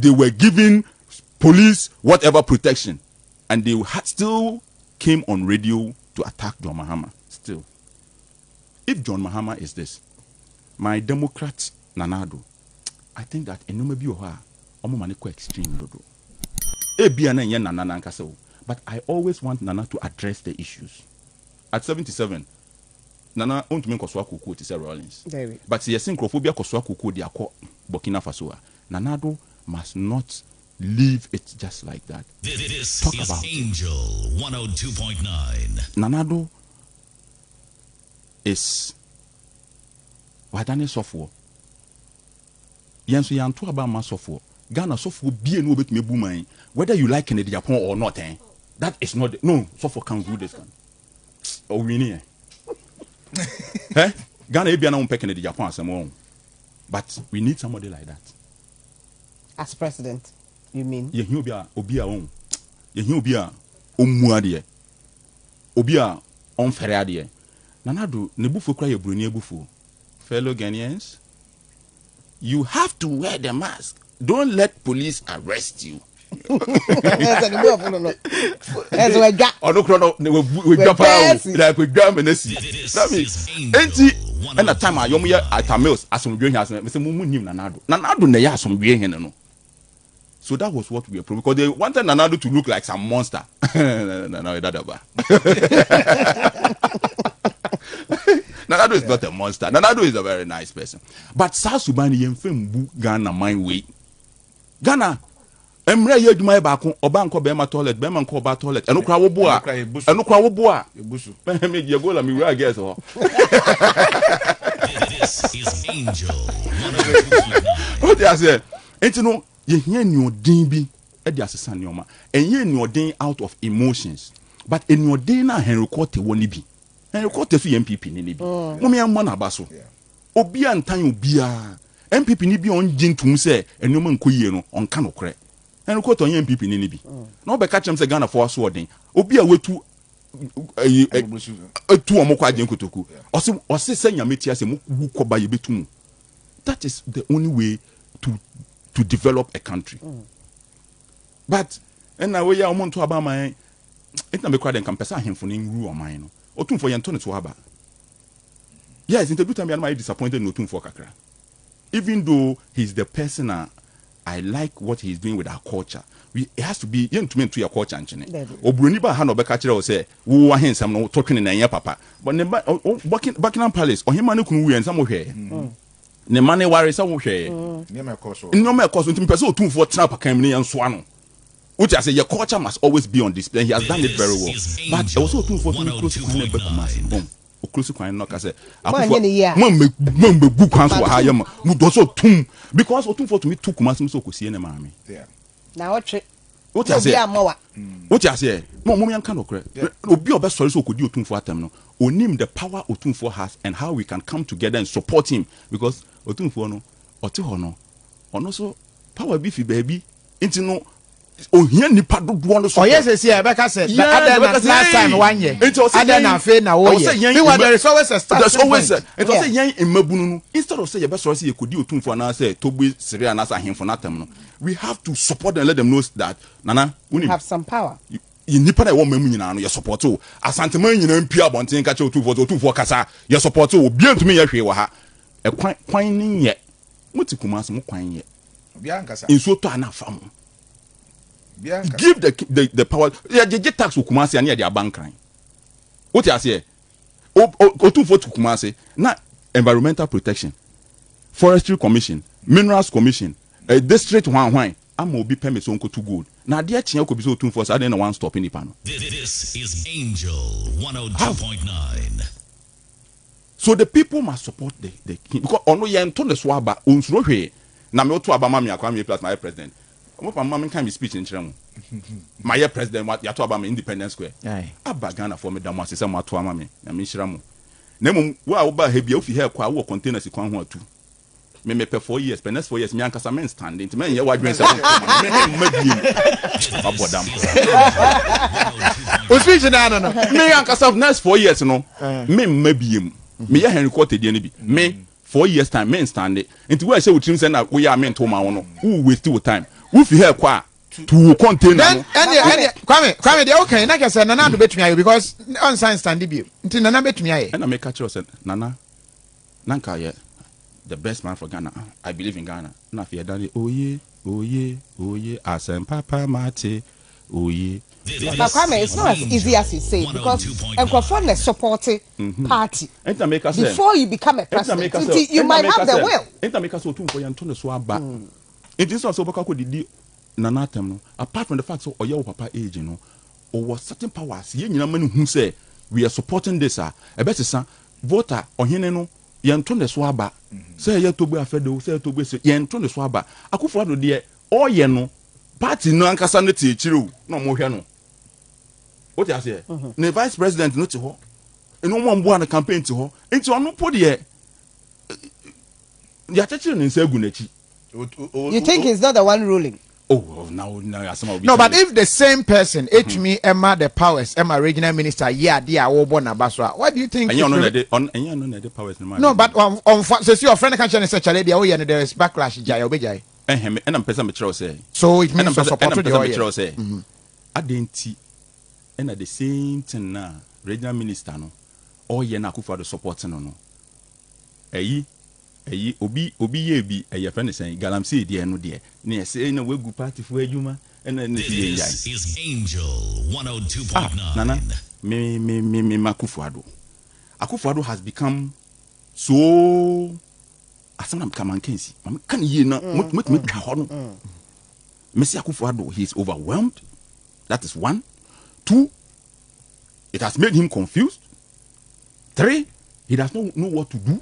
they were giving police whatever protection, and they still came on radio to attack John Mahama. Still, if John Mahama is this, my Democrat Nana Akufo-Addo, I think that enuma bi oha omo mane ko extreme dodo. Ebia na yen Nana nankasa. But I always want Nana to address the issues. At 77, Nana ontumi nkoswa kuku ti say Rollins. But yesin crophobia koswa kuku di akọ Burkina Faso. Nana Akufo-Addo must not leave it just like that. This Talk is about Angel 102.9. Nana Akufo-Addo is wadane software. Yenso yanto aba ma software. Ghana software be no betumi bu man. Whether you like in the Japan or not, that is not no software can do this can. Oh, we need. Eh? Ghana ebia na unpack in the Japan asemo. But we need somebody like that. As president, you mean? Ye hu obi a on. Ye hu obi a omuade. Obi a on ferade. Nana Akufo-Addo ne bufu kra ye broni ebufu. Fellow Ghanaians, you have to wear the mask. Don't let police arrest you. That means, and the time I am at a meals as some doing as Mr. Mumu Nana Akufo-Addo. Nana Akufo-Addo ne ya some being no. So that was what we were proving, because they wanted Nana Akufo-Addo to look like some monster. No, that Nana Akufo-Addo is not a monster. Nana Akufo-Addo is a very nice person. But South Sudan yemfem Ghana my way. Ghana emre ye adwuma ba ko oba nko be ma toilet be ma nko ba toilet eno kra wo bo a ebusu me je go la mi wura guess ho. This is Angel 102.9. What you say? Enti no ye hia niodin bi e di asesa ne oma. Enye niodin out of emotions. But eniodin na Henry Court woni bi. Henry Court so MPP ni bi. Mo me am na ba so. Obi antan obi a MPP ni bi on gintum say enoma nkoyie no on ka no kre. Henry Court on MPP ni bi. Na be catch am say Ghana for so odin. Obi a wetu etu omokwa agen kotoku. Ose say nyameti ase mo koba ye betum. That is the only way to develop a country. But and now we are omonto aba man it na be kwa den kan pesa ahemfo ni nru oman no. Otumfo ye ntone to aba. Yes, in the good time I am disappointed in Otumfo kakra. Even though he's the person I like what he's doing with our culture. It has to be to your culture nchene. Obroni ba ha no be ka kire o say wo ahensam no totwene na nya papa. But Buckingham Palace ohima ne kunu wi ensam hwe. Ne mane ware sa wo hwe. Nyama ekoso. Nyama ekoso ntim pese Otumfo tena pakam ne yanso ano. Which I say your culture must always be on display. He has done it very well. But also Otumfo to close to Kwame back mass. Boom. Close to Kwame no ka say Mom be book hands wa ha yam. Mu do so tum because Otumfo to me took mass so kosie ne maame. Yeah. Na what you say? What you say? No, mom yanka no kre. Obi obe sorry so kodi Otumfo atem no. Onim the power Otumfo has and how we can come together and support him because Otumfo no ote ho no. Ono so power be fi baby. Inti no ohia nipa dodo no so. Oh yes, I Becca said that last time 1 year. Other na fe na wo year. There is always a start. There's always it was say yan emabunu no. Instead of say you be sorry say you kodi Otumfo na say Togbe Siri na say ahemfo na tem no. We have to support and let them know that Nana we have some power. You nipa na wo mamu nyina no you support o. Asanteman nyina mpia bonten ka che Otumfo kasa you support o. Obi antumi ye hwe wo ha. E kwan ni ye. Mutikuma so mo kwan ye. Obi ankasa. Inso to ana fam. Give the power. Yeah, they get tax Kumasi and the bankran. What you say? Otumfo to Kumasi. Na environmental protection, forestry commission, minerals commission, district one. I'm obi permit so to good. Na dia chin ko bi so Otumfo so na one stop in Ipano. This is Angel 102.9. So the people must support the king because ono ye nto ne so aba onsuro hwe na me oto aba ma me Kwame plus my president. Mama can be speech in Chiramu. My president, what you talk about Independence Square. Abagana for me, Damas, some what to Mammy, and Miss Shiramu. Nemo, well, but heavy if you have quite containers, you can't want to. Me pay 4 years, but next 4 years, Mianca Samen standing to me, your white dress. What's speaking? Me, Uncle South, next 4 years, no, me, maybe him. Me, Henry quoted the enemy. Me, 4 years time, men stand it. Into where I say with him, send out we are meant to my own. Who waste your time? If you hear kwa to contain then any Kwame dey okay na kese Nana do betumi ayo because on science stand bi nti Nana betumi ayo and I make catch us Nana nanka ye the best man for Ghana. I believe in Ghana. Na fear daddy oye asem papa mate oye. But Kwame, it's not as easy as you say because Nkrofo na supporting party. Before you become a president, you might have the will. Enta make us so too for yanto so aba. It is also baka ko didi Nana tem no. Apart from the fact so oya papa age no, or was certain powers ye nyina mani hu say we are supporting this ebetisa voter ohene no yanto ne so aba. Say ye to be afedo, say to be say yanto ne so aba. Akufo-Addo de oye no party no ankasa no tie chire no mo hwe no. What you say? The vice president no to ho. No mo mbo an campaign to ho. Enti ono po de ya chechire ne nsa gu nachi. You think he's not the one ruling? Oh, now no, but if the same person, me, Emma, the powers, Emma, regional minister, yeah, dear, what do you think? And you know the powers. No, but so your friend can say, "Charlie, oh, yeah, there is backlash." Jai, obey. And I'm person metro say. So it means support the metro say. Adenti, and at the same time now, regional minister no, oh yeah, na Akufo-Addo supporting no. Obi ye bi your friend is saying galamsey there no there na say na we gu party for adwuma and then this is Angel 102.9. Nana me Akufo-Addo has become so asam come kensi can ye na me ka ho no me say Akufo-Addo he is overwhelmed. That is 1. 2, it has made him confused. 3, he does not know what to do.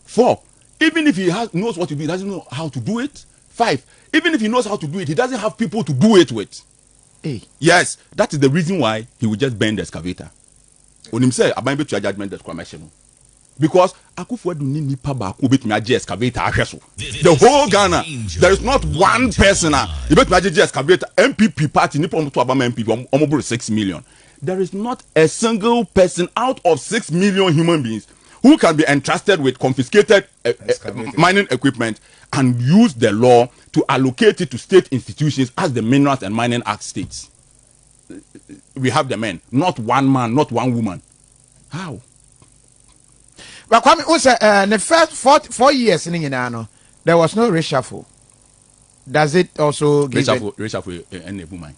4, even if he knows what to do, he doesn't know how to do it. 5, even if he knows how to do it, he doesn't have people to do it with. Hey. Yes, that is the reason why he will just burn the excavator. When him say, "I'm to a judgment exclamation," because Akufo-Addo ni nipa ba ko betumi age excavator ahweso. The whole Ghana, there is not one person he betumi age excavator. MPP party nipa to abama MPP omo 6 million. There is not a single person out of 6 million human beings who can be entrusted with confiscated mining equipment and use the law to allocate it to state institutions as the Minerals and Mining Act states. We have the men, not one man, not one woman. How? But Kwame, the first 4 years in Ghana, there was no reshuffle. Does it also give reshuffle and a woman?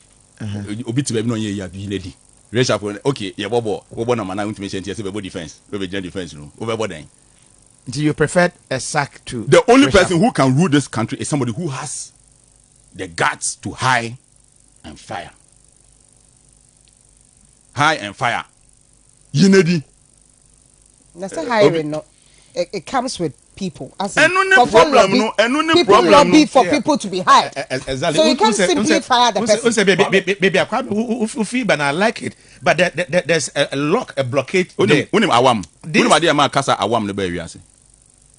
Obi to no ye lady. Reshuffle, okay, yeah, bobo na mana intimation here, say defense, we defense, no, over then. Do you prefer a sack to? The only person who can rule this country is somebody who has the guts to hire and fire. Hire and fire. Yinedi. That's a hiring. No, it comes with people. As and no problem, no, and no people problem. Lobby for people to be hired. Exactly. So you can't simply fire the person. Baby, who feel, but I like it. But there's a blockade. Unim awam. Unim adi ama kasa awam ne ba wiase.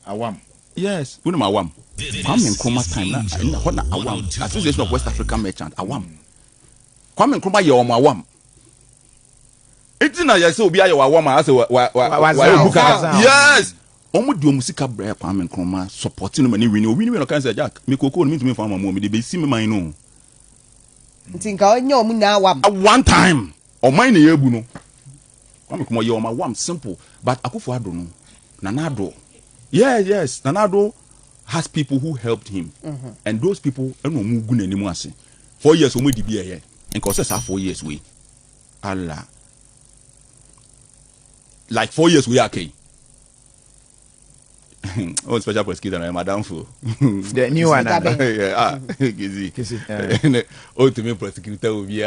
Awam. Yes, unim awam. Kwame Nkrumah time na what na awam. Association of West African Merchants awam. Kwame Nkrumah ye awam. Etina ya say obi aye awam ase wa yes. Omo di omusika bra Kwame Nkrumah supporting no mani wini obi no kan say Jack me koko no me fama mo me dey be si me man no. Ntinka onye omu na awam. One time oman na yebu no. Kwame Nkrumah ye awam simple but Akufo-Addo no Nana Akufo-Addo. Yes, Nana Akufo-Addo has people who helped him and those people eno mu gu nanimu ase. 4 years omo di bi eye. Nko say 4 years we. Allah. Like 4 years we are okay. Oh, special prosecutor, Madam Fu. The new one. Yeah, Kizzy. Oh, to me, prosecutor will be